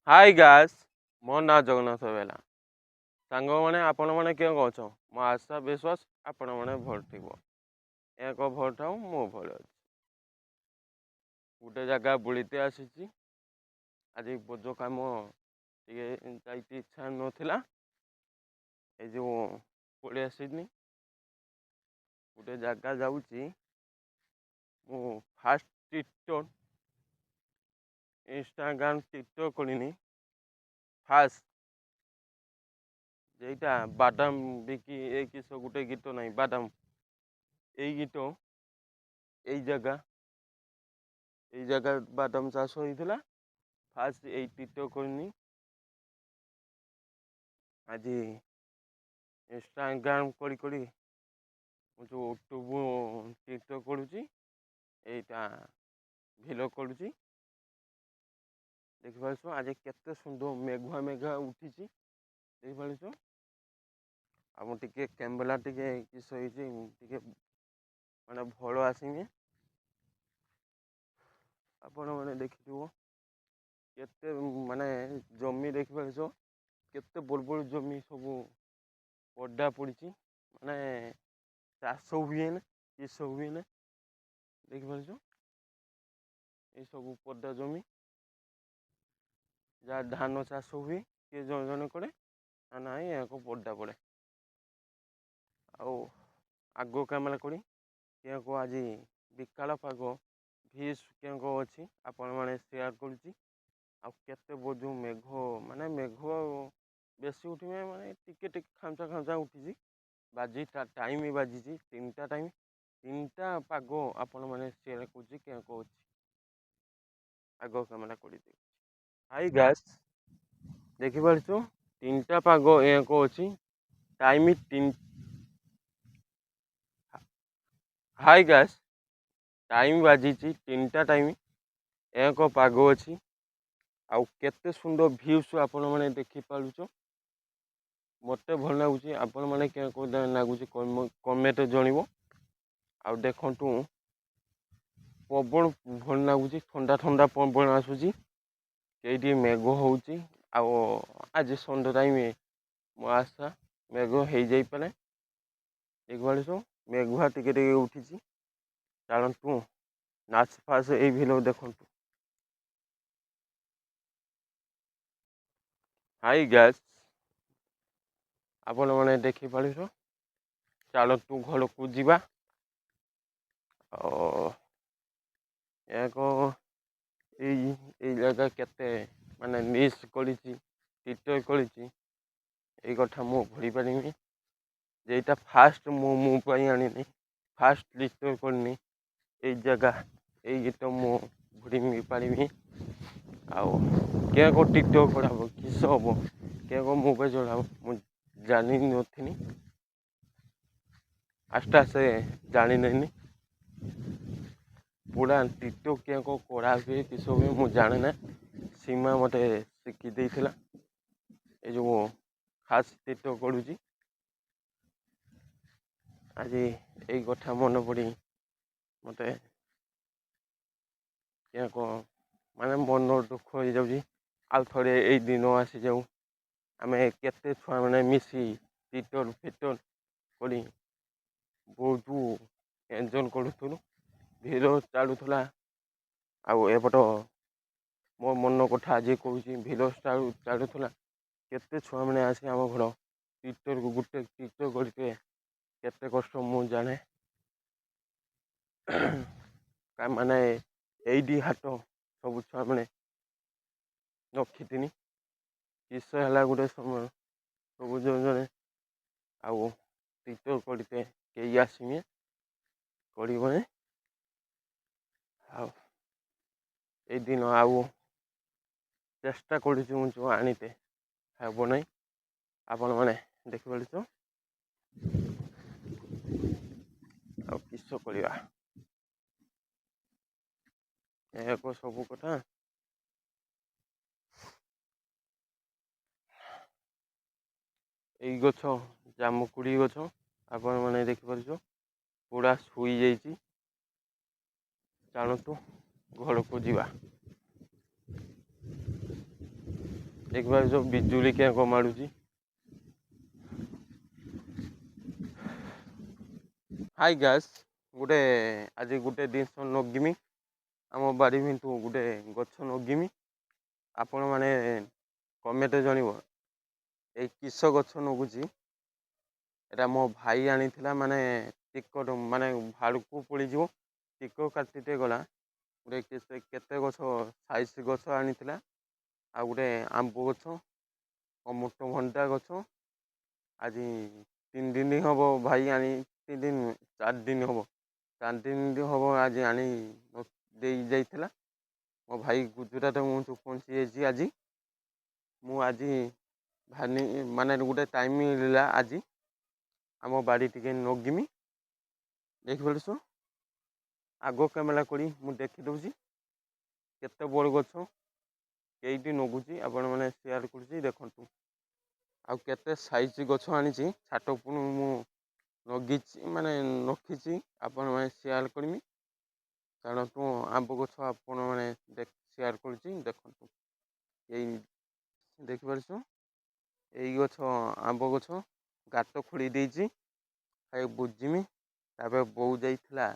High gas ମୋ ନାଁ ଜଗନ୍ନାଥ ବେଲା ସାଙ୍ଗମାନେ ଆପଣମାନେ କେଉଁ ଅଛ ମୋ ଆଶା ବିଶ୍ୱାସ ଆପଣମାନେ ଭଲ ଥିବ ଏକ ଭଲ ଥାଉ ମୁଁ ଭଲ ଅଛି ଗୋଟେ ଜାଗା ବୁଲିତେ ଆସିଛି ଆଜି ବୋଝ କାମ ଟିକେ ଯାଇତେ ଇଚ୍ଛା ନଥିଲା ଏଇ ଯେଉଁ ପଳେଇ ଆସିନି ଗୋଟେ ଜାଗା ଯାଉଛି ମୁଁ ଫାଷ୍ଟ ଟିକଟକ୍ ଇନଷ୍ଟାଗ୍ରାମ ଟିକଟକ୍ କରିନି ଫାଷ୍ଟ যেটা বাদাম বিকি এই কিস ଗୋଟେ ଗୀତ ନାହିଁ ବାଦାମ ଏଇ ଗୀତ ଏଇ ଜାଗା ବାଦାମ ଚାଷ ହେଇଥିଲା ଫାଷ୍ଟ ଏଇ ଟିକଟକ୍ କରିନି ଆଜି ଇନଷ୍ଟାଗ୍ରାମ କରି ମୁଁ ଯେଉଁ ୟୁଟ୍ୟୁବ ଟିକଟକ୍ କରୁଛି ଏଇଟା ଭିଡ଼ିଓ କରୁଛି ଦେଖିପାରୁଛ ଆଜି କେତେ ସୁନ୍ଦର ମେଘୁଆ ଉଠିଛି ଦେଖିପାରୁଛ ଆଉ ମୁଁ ଟିକେ କ୍ୟାମେରା ଟିକେ କିସ ହେଇଛି ଟିକେ ମାନେ ଭଲ ଆସିନି ଆପଣମାନେ ଦେଖିଥିବ କେତେ ମାନେ ଜମି ଦେଖିପାରୁଛ କେତେ ବଡ଼ ଜମି ସବୁ ପଡା ପଡ଼ିଛି ମାନେ ଚାଷ ହୁଏନି କିସ ହୁଏନି ଦେଖିପାରୁଛ ଏସବୁ ପଦା ଜମି ଯାହା ଧାନ ଚାଷ ହୁଏ କିଏ ଜଣେ ଜଣେ କରେ ନାହିଁ ଏହାକୁ ପଡା ପଡ଼େ ଆଉ ଆଗ କାମରେ କରି କେଉଁକୁ ଆଜି ବିକାଳ ପାଗ ଭିସ୍ କେଉଁକୁ ଅଛି ଆପଣମାନେ ସେୟାର କରୁଛି ଆଉ କେତେ ବୋଝ ମେଘ ବେଶୀ ଉଠିବେ ମାନେ ଟିକେ ଖାମଚା ଉଠିଛି ଟାଇମ୍ ବାଜିଛି 3ଟା ଟାଇମ୍ 3ଟା ପାଗ ଆପଣମାନେ ସେୟାର କରୁଛି କେଉଁକୁ ଅଛି ଆଗ କାମନା କରିଦେବି ହାଇ ଗ୍ୟାସ୍ ଦେଖିପାରୁଛୁ 3ଟା ପାଗ ଏହାକୁ ଅଛି ଟାଇମ୍ ହାଇ ଗ୍ୟାସ୍ ଟାଇମ୍ ବାଜିଛି 3ଟା ଟାଇମ୍ ଏକ ପାଗ ଅଛି ଆଉ କେତେ ସୁନ୍ଦର ଭ୍ୟୁଜ୍ ଆପଣମାନେ ଦେଖିପାରୁଛ ମୋତେ ଭଲ ଲାଗୁଛି ଆପଣମାନେ କେଉଁ ଲାଗୁଛି କମେଣ୍ଟ ଜଣିବ ଆଉ ଦେଖନ୍ତୁ ପବନ ଭଲ ଲାଗୁଛି ଥଣ୍ଡା ପବନ ଆସୁଛି ସେଇଠି ମେଘ ହେଉଛି ଆଉ ଆଜି ସନ୍ଧ୍ୟା ଟାଇମ୍ ମୋ ଆଶା ମେଘ ହେଇଯାଇପାରେ ଦେଖିପାରୁଛ ମେଘୁଆ ଟିକେ ଉଠିଛି ଚାଲନ୍ତୁ ନାଚ ଫାଚ ଏଇ ଭିଡ଼ିଓ ଦେଖନ୍ତୁ ହାଇ ଗ୍ୟାସ୍ ଆପଣମାନେ ଦେଖିପାରୁଛ ଚାଲନ୍ତୁ ଘରକୁ ଯିବା ଆଉ ଏକ ଏଇ ଜାଗା କେତେ ମାନେ ମିସ୍ କରିଛି ଟିକଟକ୍ କରିଛି ଏଇ କଥା ମୁଁ ଭୁଲି ପାରିବି ଯେଇଟା ଫାଷ୍ଟ ମୁଁ ପାଇଁ ଆଣିନି ଫାଷ୍ଟ ଟିକଟକ୍ କରିନି ଏଇ ଜାଗା ଏଇ ଗୀତ ମୁଁ ଭୁଲି ପାରିବି ଆଉ କେଉଁ ଟିକଟକ୍ କରାହବ କିସ ହବ କେଉଁ ମୋବାଇଲ୍ ଚଢ଼ାବ ମୁଁ ଜାଣିନଥିଲି ଆସ୍ତେ ଜାଣିନେନି ପୁରା ଟିକଟକ୍ କେଉଁ କରା ହୁଏ କିସ ହୁଏ ମୁଁ ଜାଣେନା ସୀମା ମୋତେ ଶିଖି ଦେଇଥିଲା ଏ ଯେଉଁ ଖାସ୍ ଟିକଟକ୍ କରୁଛି ଆଜି ଏଇ କଥା ମନେ ପଡ଼ି ମୋତେ ମାନେ ମନ ଦୁଃଖ ହେଇଯାଉଛି ଆଉ ଥରେ ଏଇ ଦିନ ଆସିଯାଉ ଆମେ କେତେ ଛୁଆମାନେ ମିଶି ଟିକଟକ୍ କରି ବହୁତ ଏନ୍ଜୟ କରୁଥିଲୁ ଭିଡ଼ିଓ ଚାଲୁଥିଲା ଆଉ ଏପଟ ମୋ ମନ କଥା ଆଜି କହୁଛି ଭିଡ଼ିଓ ଚାଲୁଥିଲା କେତେ ଛୁଆମାନେ ଆସି ଆମ ଘର ଗୋଟେ ଟିକଟକ୍ କରିତେ କେତେ କଷ୍ଟ ମୁଁ ଜାଣେ ମାନେ ଏଇଠି ହାଟ ସବୁ ଛୁଆମାନେ ରଖିଥିନି କିସ ହେଲା ଗୋଟେ ସମୟ ସବୁ ଜଣେ ଆଉ ଟିକଟକ୍ କରିତେ କେହି ଆସିବେ କରିବନି ଆଉ ଏଇ ଦିନ ଆଉ ଚେଷ୍ଟା କରୁଛି ମୁଁ ଆଣିତେ ହେବ ନାହିଁ ଆପଣମାନେ ଦେଖିପାରୁଛ ଆଉ କିସ କରିବା ଏକ ସବୁ କଥା ଏଇ ଗଛ ଜାମୁକୁଡ଼ି ଗଛ ଆପଣମାନେ ଦେଖିପାରୁଛ ପୁରା ଶୋଇଯାଇଛି ଚାଲନ୍ତୁ ଘରକୁ ଯିବା ଦେଖିପାରୁଛ ବିଜୁଳି କେଁ ମାରୁଛି। ହାଇ ଗାଇସ୍, ଆଜି ଗୋଟେ ଜିନିଷ ନଗିମି ଆମ ବାଡ଼ି ଭିତରୁ ଗୋଟେ ଗଛ ନଗିମି। ଆପଣ ମାନେ କମେଣ୍ଟରେ ଜଣିବ ଏଇ କିସ ଗଛ ନଗୁଛି। ଏଟା ମୋ ଭାଇ ଆଣିଥିଲା, ମାନେ ଟିକଟ ମାନେ ଭାଡୁକୁ ପଡିଯିବ। ଟିକ କାଟିଟେ ଗଲା ଗୋଟେ କେତେ ଗଛ ସାଇଜ ଗଛ ଆଣିଥିଲା। ଆଉ ଗୋଟେ ଆମ୍ବ ଗଛ, ଅମୃତଭଣ୍ଡା ଗଛ। ଆଜି 3 ଦିନ ହବ ଭାଇ ଆଣି, 3 ଦିନ ନୁହେଁ 4 ଦିନ ହବ। 4 ଦିନ ହବ ଆଜି ଆଣି ଦେଇ ଯାଇଥିଲା। ମୋ ଭାଇ ଗୁଜୁରାଟ ମୁଁ ପହଞ୍ଚି ଯାଇଛି ଆଜି। ମୁଁ ଆଜି ମାନେ ଗୋଟେ ଟାଇମ ମିଳିଲା ଆଜି ଆମ ବାଡ଼ି ଟିକେ ନଗିମି। ଦେଖିପାରୁଛ ଆଗ କ୍ୟାମେରା କରି ମୁଁ ଦେଖି ଦଉଛି କେତେ ବଡ଼ ଗଛ କେଇଟି ନଗୁଛି, ଆପଣ ମାନେ ସେୟାର କରୁଛି ଦେଖନ୍ତୁ। ଆଉ କେତେ ସାଇଜ ଗଛ ଆଣିଛି ଛାଟ ଉପରୁ ମୁଁ ନଗିଛି, ମାନେ ରଖିଛି ଆପଣ ମାନେ ସେୟାର କରିମି। ଜାଣନ୍ତୁ ଆମ୍ବ ଗଛ ଆପଣ ମାନେ ସେୟାର କରୁଛି ଦେଖନ୍ତୁ। ଏଇ ଦେଖିପାରୁଛ ଏଇ ଗଛ ଆମ୍ବ ଗଛ ଗାତ ଖୋଳି ଦେଇଛି। ଖାଇ ବୁଜିମି, ତାପରେ ବୋଉ ଯାଇଥିଲା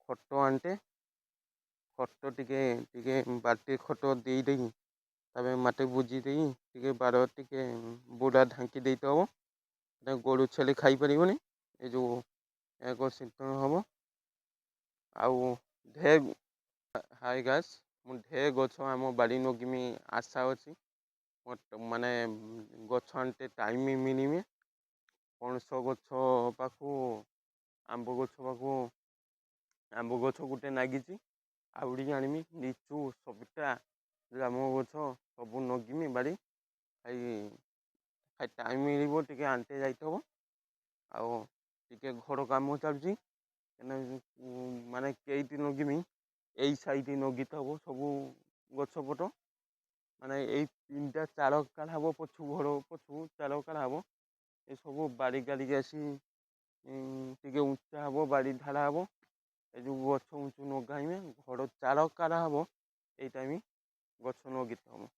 ଖଟ ଆଣ୍ଟେ। ଖଟ ଟିକେ ବାଲ୍ଟି ଖଟ ଦେଇଦେଇ ତାପରେ ମାଟି ବୁଜି ଦେଇ ଟିକେ ବାଡ଼ ଟିକେ ବୁଡ଼ା ଢାଙ୍କି ଦେଇଦବ। ଗୋରୁ ଛେଲି ଖାଇପାରିବନି, ଏ ଯେଉଁ ଏକ ଶୀତନ ହେବ। ଆଉ ହାଇ ଗାଇସ୍, ମୁଁ ଢେର ଗଛ ଆମ ବାଡ଼ି ନଗିମି ଆଶା ଅଛି। ମାନେ ଗଛ ଆଣିତେ ଟାଇମ ମିଳିନି। ପଣସ ଗଛ ପାଖକୁ, ଆମ୍ବ ଗଛ ପାଖକୁ ଆମ୍ବ ଗଛ ଗୋଟେ ନାଗିଛି ଆଉ ଟିକେ ଆଣିବି। ଲିଚୁ ସବିତା ଜାମୁ ଗଛ ସବୁ ନଗିମି ବାଡ଼ି ଟାଇମ୍ ମିଳିବ ଟିକେ ଆଣ୍ଟେଇ ଯାଇଥିବ। ଆଉ ଟିକେ ଘର କାମ ଚାଲୁଛି। ମାନେ କେଇଟି ନଗିମି ଏଇ ସାଇଜ ନଗିଥିବ ସବୁ ଗଛ ପଟ। ମାନେ ଏଇ 3ଟା ଚାଳ ହବ, ପଛୁ ଘର ପଛୁ ଚାଳ ହବ। ଏସବୁ ବାଡ଼ି ଗାଡ଼ିକି ଆସି ଟିକେ ଉଞ୍ଚା ହବ, ବାଡ଼ି ଢାଳା ହବ। ଏ ଯେଉଁ ଗଛ ଉଞ୍ଚୁ ନଗାଇମି ଘର ଚାଳ ହବ। ଏଇ ଟାଇମ ଗଛ ନଗିତେ ହବ।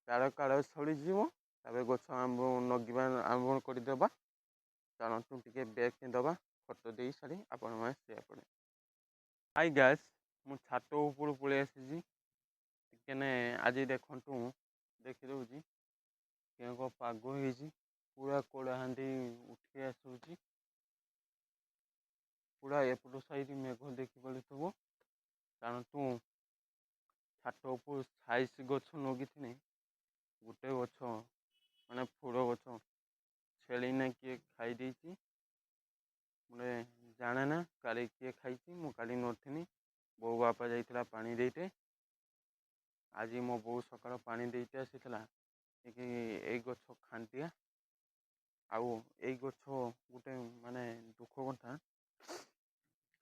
ଚାଳ କାଳ ସରିଯିବ, ତାପରେ ଗଛ ଆରମ୍ଭ କରିଦେବା। ଚାଲନ୍ତୁ ଟିକେ ବ୍ୟାକ୍ ଦବା ଖତ ଦେଇ ସାରି ଆପଣମାନେ ସେୟା କରେ। ହାଇ ଗାଇସ୍, ମୁଁ ଛାତ ଉପରୁ ପଳେଇ ଆସିଛି। ଟିକେନେ ଆଜି ଦେଖନ୍ତୁ ଦେଖିଦଉଛି କେଉଁ ପାଗ ହେଇଛି। ପୁରା କଳାହାଣ୍ଡି ଉଠି ଆସୁଛି। ପୁରା ଏପଟ ସାଇଡ ମେଘ ଦେଖି ପାରୁଥିବ। ଜାଣନ୍ତୁ ଛାତ ଉପରୁ ସାଇଜ ଗଛ ନଗିଥିନି ଗୋଟେ ଗଛ ମାନେ ଫୁଲ ଗଛ ଛେଳି ନା କିଏ ଖାଇ ଦେଇଛି। ମାନେ ଜାଣେ ନା କାଲି କିଏ ଖାଇଛି, ମୁଁ କାଲି ନଥିନି। ବୋଉ ବାପା ଯାଇଥିଲା ପାଣି ଦେଇତେ। ଆଜି ମୋ ବୋଉ ସକାଳ ପାଣି ଦେଇତେ ଆସିଥିଲା। ଏଇ ଗଛ ଖାନ୍ତିଆ। ଆଉ ଏଇ ଗଛ ଗୋଟେ ମାନେ ଦୁଃଖ କଥା।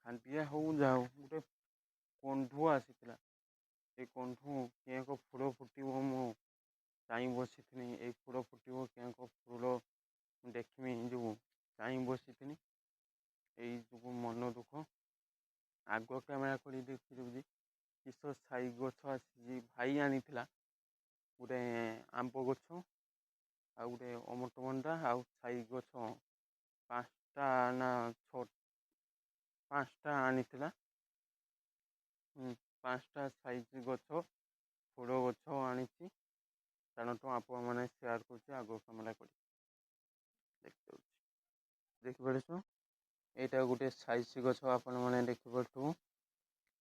ଖାନ୍ତିଆ ହଉ ଯାଉ ଗୋଟେ କଣ୍ଢୁଆ ଆସିଥିଲା। ଏ କଣ୍ଢୁ କେଙ୍କ ଫୁଲ ଫୁଟିବ ମୁଁ ଚାହିଁ ବସିଥିନି। ଏଇ ଫୁଲ ଫୁଟିବ କେଙ୍କ ଫୁଲ ଦେଖିମି ଯେଉଁ ଚାହିଁ ବସିଥିନି। ଏଇ ଯୋଗୁଁ ମନ ଦୁଃଖ। ଆଗ କ୍ୟାମେରା କରି ଦେଖିଦଉଛି କିସ ସାଇ ଗଛ ଆସିଛି। ଭାଇ ଆଣିଥିଲା ଗୋଟେ ଆମ୍ବ ଗଛ ଆଉ ଗୋଟେ ଅମୃତଭଣ୍ଡା ଆଉ ଛାଇ ଗଛ 5ଟା ନା 5ଟା ଆଣିଥିଲା। 5ଟା ସାଇଜ ଗଛ ଫୁଳ ଗଛ ଆଣିଛି। ଜାଣନ୍ତୁ ଆପଣମାନେ ସେୟାର କରୁଛି ଆଗ କାମରେ କରି ଦେଖିଦଉଛି। ଦେଖିପାରୁଛ ଏଇଟା ଗୋଟେ ସାଇଜ ଗଛ ଆପଣ ମାନେ ଦେଖିପାରୁଥିବ।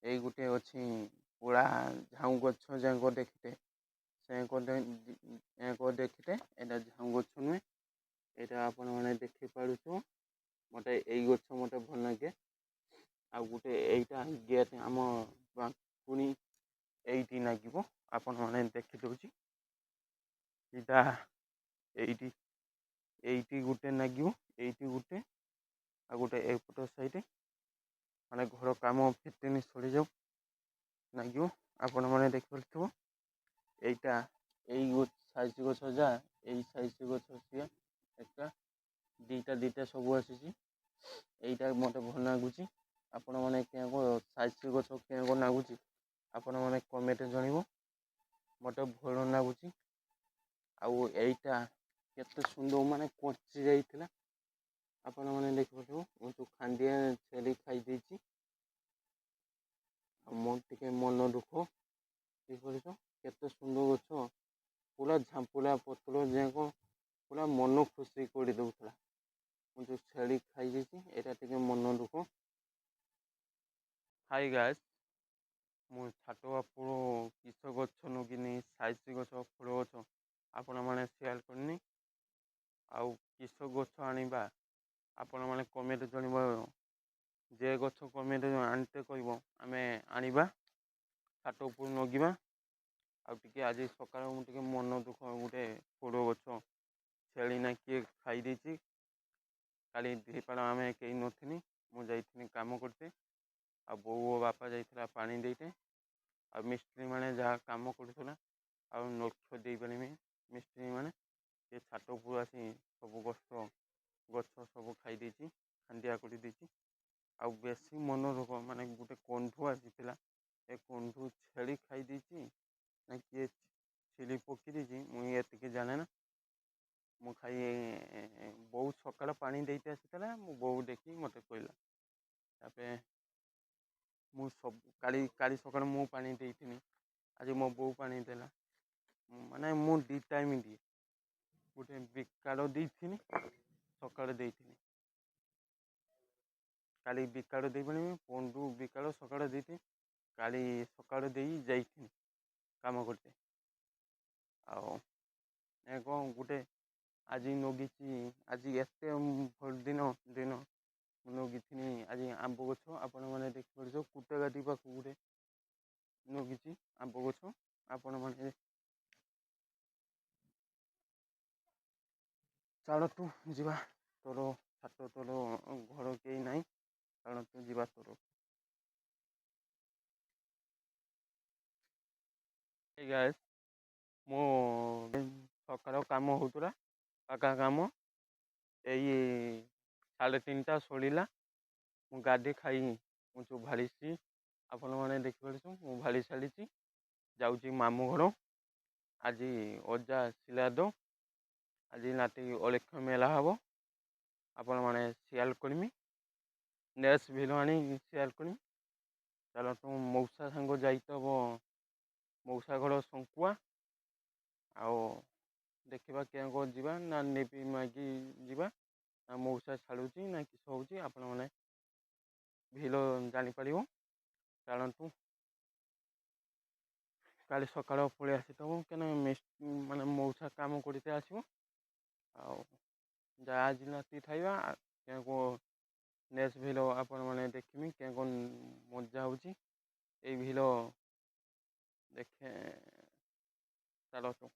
ଏଇ ଗୋଟେ ଅଛି ପୁଳା ଝାଉଁ ଗଛ ଯାକ ଦେଖିତେ। ଦେଖିତେ ଏଇଟା ଝାଉଁ ଗଛ ନୁହେଁ। ଏଇଟା ଆପଣ ମାନେ ଦେଖିପାରୁଥିବ। ମତେ ଏଇ ଗଛ ମତେ ଭଲ ଲାଗେ। ଆଉ ଗୋଟେ ଏଇଟା ଗେଟ୍ ଆମ ପୁଣି ଏଇଠି ଲାଗିବ ଆପଣ ମାନେ ଦେଖିଦଉଛି। ଏଇଟା ଏଇଠି ଗୋଟେ ଲାଗିବ। ଏଇଠି ଗୋଟେ ଆଉ ଗୋଟେ ଏପଟ ସାଇଡ ମାନେ ଘର କାମ ଫିଟିଙ୍ଗ ସରିଯାଉ ଲାଗିବ ଆପଣ ମାନେ ଦେଖିପାରୁଥିବ। ଏଇଟା ଏଇ ସାଇଜ ଗଛ ଯା ଏଇ ସାଇଜ ଗଛ ସିଏ ଏକା ଦିଟା ସବୁ ଆସିଛି। ଏଇଟା ମତେ ଭଲ ଲାଗୁଛି। ଆପଣ ମାନେ କେଉଁ ସାଇଜ ଗଛ କେଉଁ ଲାଗୁଛି ଆପଣ ମାନେ କମେଣ୍ଟରେ ଜଣାଇବ। ମୋତେ ଭଲ ଲାଗୁଛି। ଆଉ ଏଇଟା କେତେ ସୁନ୍ଦର ମାନେ କଞ୍ଚି ଯାଇଥିଲା। ଆପଣମାନେ ଦେଖିପାରୁଥିବେ ମୁଁ ତ ଖାଣ୍ଡିଆ ଛେଳି ଖାଇ ଦେଇଛି। ଆଉ ମୋର ଟିକେ ମନ ଦୁଃଖ। ଦେଖିପାରୁଛ କେତେ ସୁନ୍ଦର ଗଛ, ପୁରା ଝାମ୍ପୁଲା ପତ୍ର ଯାକ ପୁରା ମନ ଖୁସି କରିଦେଉଥିଲା। ମୁଁ ଯେଉଁ ଛେଳି ଖାଇଯାଇଛି ଏଇଟା ଟିକେ ମନ ଦୁଃଖ। ହାଇ ଗାଇସ୍, ମୁଁ ଛାତ ଉପରୁ କିସ ଗଛ ନଗିନି ସାଇଜ ଗଛ ଫୁଲ ଗଛ ଆପଣମାନେ ସେୟାର କରିନି। ଆଉ କିସ ଗଛ ଆଣିବା ଆପଣମାନେ କମେଣ୍ଟ ଜଣିବ। ଯେ ଗଛ କମେଣ୍ଟ ଆଣିତେ କହିବ ଆମେ ଆଣିବା। ଛାତ ଉପରୁ ନଗିବା। ଆଉ ଟିକେ ଆଜି ସକାଳୁ ମୁଁ ଟିକେ ମନ ଦୁଃଖ ଗୋଟେ ପୋଡ଼ ଗଛ ଛେଳି ନା କିଏ ଖାଇ ଦେଇଛି। କାଲି ଦିହିପର ଆମେ କେହି ନଥିନି, ମୁଁ ଯାଇଥିନି କାମ କରତେ। ଆଉ ବୋଉ ଓ ବାପା ଯାଇଥିଲା ପାଣି ଦେଇତେ। ଆଉ ମିସ୍ତ୍ରୀ ମାନେ ଯାହା କାମ କରୁଥିଲା ଆଉ ଲକ୍ଷ୍ୟ ଦେଇପାରିବି ମିସ୍ତ୍ରୀ ମାନେ ସେ ଛାତ ଉପରୁ ଆସି ସବୁ ଗଛ ସବୁ ଖାଇ ଦେଇଛି, ଖାଣ୍ଡିଆ କରି ଦେଇଛି। ଆଉ ବେଶୀ ମନ ଦୁଃଖ ମାନେ ଗୋଟେ କଣ୍ଢୁ ଆସିଥିଲା। ଏ କଣ୍ଢୁ ଛେଳି ଖାଇ ଦେଇଛି ନା କିଏ ଛେଳି ପୋତି ଦେଇଛି ମୁଁ ଏତିକି ଜାଣେ ନା। ମୁଁ ଖାଇ ବୋଉ ସକାଳ ପାଣି ଦେଇତେ ଆସିଥିଲା, ମୁଁ ବୋଉ ଦେଖିକି ମୋତେ କହିଲା। ତାପରେ ମୁଁ ସବୁ କାଲି ସକାଳେ ମୁଁ ପାଣି ଦେଇଥିନି, ଆଜି ମୋ ବୋଉ ପାଣି ଦେଲା। ମାନେ ମୁଁ ଦି ଟାଇମ ଦିଏ। ଗୋଟେ ବିକାଳ ଦେଇଥିନି, ସକାଳେ ଦେଇଥିନି। କାଲି ବିକାଳ ଦେଇପାରିବି ପଣ୍ଡୁ ବିକାଳ ସକାଳେ ଦେଇଥିନି। କାଲି ସକାଳୁ ଦେଇ ଯାଇଥିନି କାମ କରତେ। ଆଉ ଏ କଣ ଗୋଟେ ଆଜି ନଗିଛି ଆଜି ଏତେ ଭଲ ଦିନ ମୁଁ ନଗିଥିନି ଆଜି ଆମ୍ବ ଗଛ ଆପଣମାନେ ଦେଖିପାରୁଛ କୁଟା ଗାଦି ପାଖକୁ ଗୋଟେ ନଗିଛି ଆମ୍ବ ଗଛ ଆପଣମାନେ ଚାଲନ୍ତୁ ଯିବା ତଳ ଛାତ ତଳ ଘର କେହି ନାହିଁ ଚାଲନ୍ତୁ ଯିବା ତଳକୁ। ହେ ଗାଇସ୍, ମୁଁ ସକାଳ କାମ ହଉଥିଲା ପାକା କାମ ଏଇ 3:30 ସରିଲା। ମୁଁ ଗାଧି ଖାଇ ମୁଁ ଯେଉଁ ଭାଡ଼ିଛି ଆପଣମାନେ ଦେଖିପାରୁଛ ମୁଁ ଭାଡ଼ି ସାରିଛି। ଯାଉଛି ମାମୁଁ ଘର, ଆଜି ଅଜା ଶ୍ରାଦ୍ଧ। ଆଜି ନାଟି ଅଲେଖ ମେଳା ହେବ ଆପଣମାନେ ସିଆଲ କରିମି। ନେସ୍ ଭିଲ ଆଣି ସେୟାର କରିମି। ଚାଲନ୍ତୁ ମଉସା ସାଙ୍ଗ ଯାଇଥବ ମଉସା ଘର ଶଙ୍କୁଆ ଆଉ ଦେଖିବା କେଉଁ ଘର ଯିବା ନା ନେବି ମାଗି ଯିବା। ନା ମଉସା ଛାଡ଼ୁଛି ନା କିସ ହେଉଛି ଆପଣମାନେ ଭିଲ ଜାଣିପାରିବ। ଚାଲନ୍ତୁ କାଲି ସକାଳ ପଳେଇ ଆସିଥିବ କାହିଁକିନା ମାନେ ମଉସା କାମ କରିତେ ଆସିବ। ଆଉ ଯାହା ଆଜି ରାତି ଖାଇବା କେଉଁ ନେକ୍ସଟ ଭିଡ଼ିଓ ଆପଣମାନେ ଦେଖିବେ କେଉଁ ମଜା ହେଉଛି। ଏଇ ଭିଡ଼ିଓ ଦେଖେ ଚାଲନ୍ତୁ।